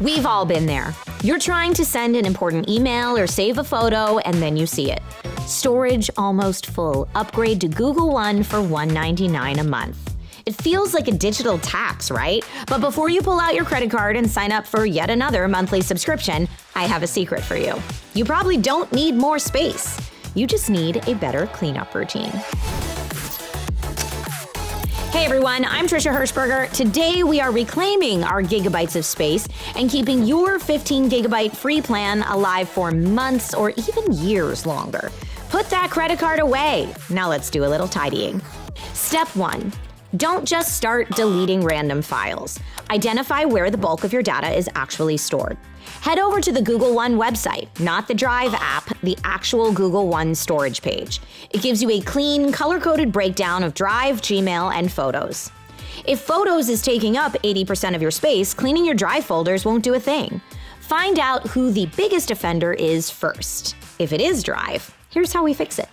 We've all been there. You're trying to send an important email or save a photo, and then you see it. Storage almost full. Upgrade to Google One for $199 a month. It feels like a digital tax, right? But before you pull out your credit card and sign up for yet another monthly subscription, I have a secret for you. You probably don't need more space. You just need a better cleanup routine. Hey everyone, I'm Trisha Hirschberger. Today we are reclaiming our gigabytes of space and keeping your 15 gigabyte free plan alive for months or even years longer. Put that credit card away. Now let's do a little tidying. Step 1. Don't just start deleting random files. Identify where the bulk of your data is actually stored. Head over to the Google One website, not the Drive app, the actual Google One storage page. It gives you a clean, color-coded breakdown of Drive, Gmail, and Photos. If Photos is taking up 80% of your space, cleaning your Drive folders won't do a thing. Find out who the biggest offender is first. If it is Drive, here's how we fix it.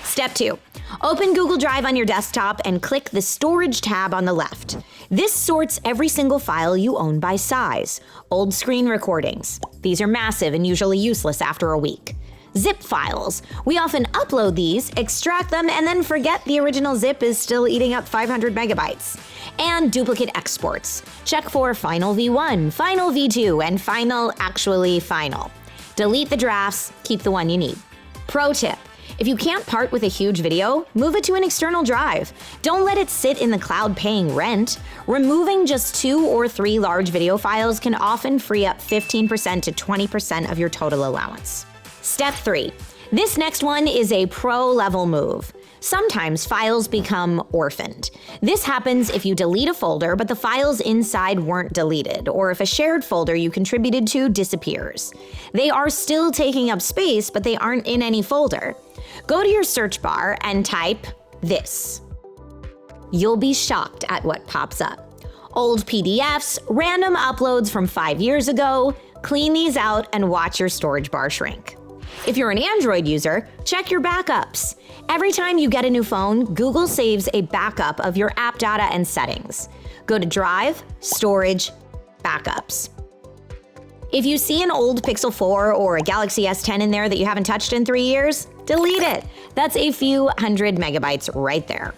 Step 2. Open Google Drive on your desktop and click the Storage tab on the left. This sorts every single file you own by size. Old screen recordings. These are massive and usually useless after a week. Zip files. We often upload these, extract them, and then forget the original zip is still eating up 500 megabytes. And duplicate exports. Check for Final V1, Final V2, and Final Actually Final. Delete the drafts, keep the one you need. Pro tip. If you can't part with a huge video, move it to an external drive. Don't let it sit in the cloud paying rent. Removing just 2 or 3 large video files can often free up 15% to 20% of your total allowance. Step 3. This next one is a pro-level move. Sometimes files become orphaned. This happens if you delete a folder but the files inside weren't deleted, or if a shared folder you contributed to disappears. They are still taking up space, but they aren't in any folder. Go to your search bar and type this. You'll be shocked at what pops up. Old PDFs, random uploads from 5 years ago. Clean these out and watch your storage bar shrink. If you're an Android user, check your backups. Every time you get a new phone, Google saves a backup of your app data and settings. Go to Drive, Storage, Backups. If you see an old Pixel 4 or a Galaxy S10 in there that you haven't touched in 3 years, delete it. That's a few hundred megabytes right there.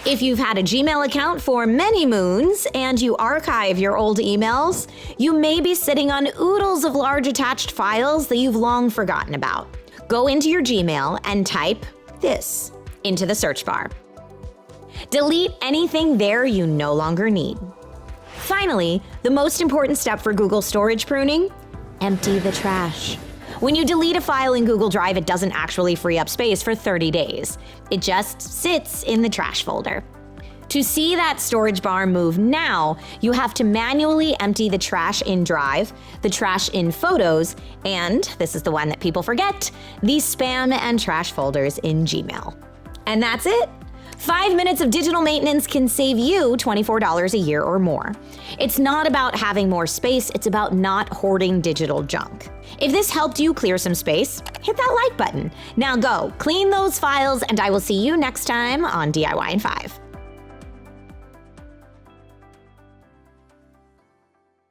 If you've had a Gmail account for many moons and you archive your old emails, you may be sitting on oodles of large attached files that you've long forgotten about. Go into your Gmail and type this into the search bar. Delete anything there you no longer need. Finally, the most important step for Google storage pruning: empty the trash. When you delete a file in Google Drive, it doesn't actually free up space for 30 days. It just sits in the trash folder. To see that storage bar move now, you have to manually empty the trash in Drive, the trash in Photos, and, this is the one that people forget, the spam and trash folders in Gmail. And that's it. 5 minutes of digital maintenance can save you $24 a year or more. It's not about having more space, it's about not hoarding digital junk. If this helped you clear some space, hit that like button. Now go, clean those files, and I will see you next time on DIY in 5.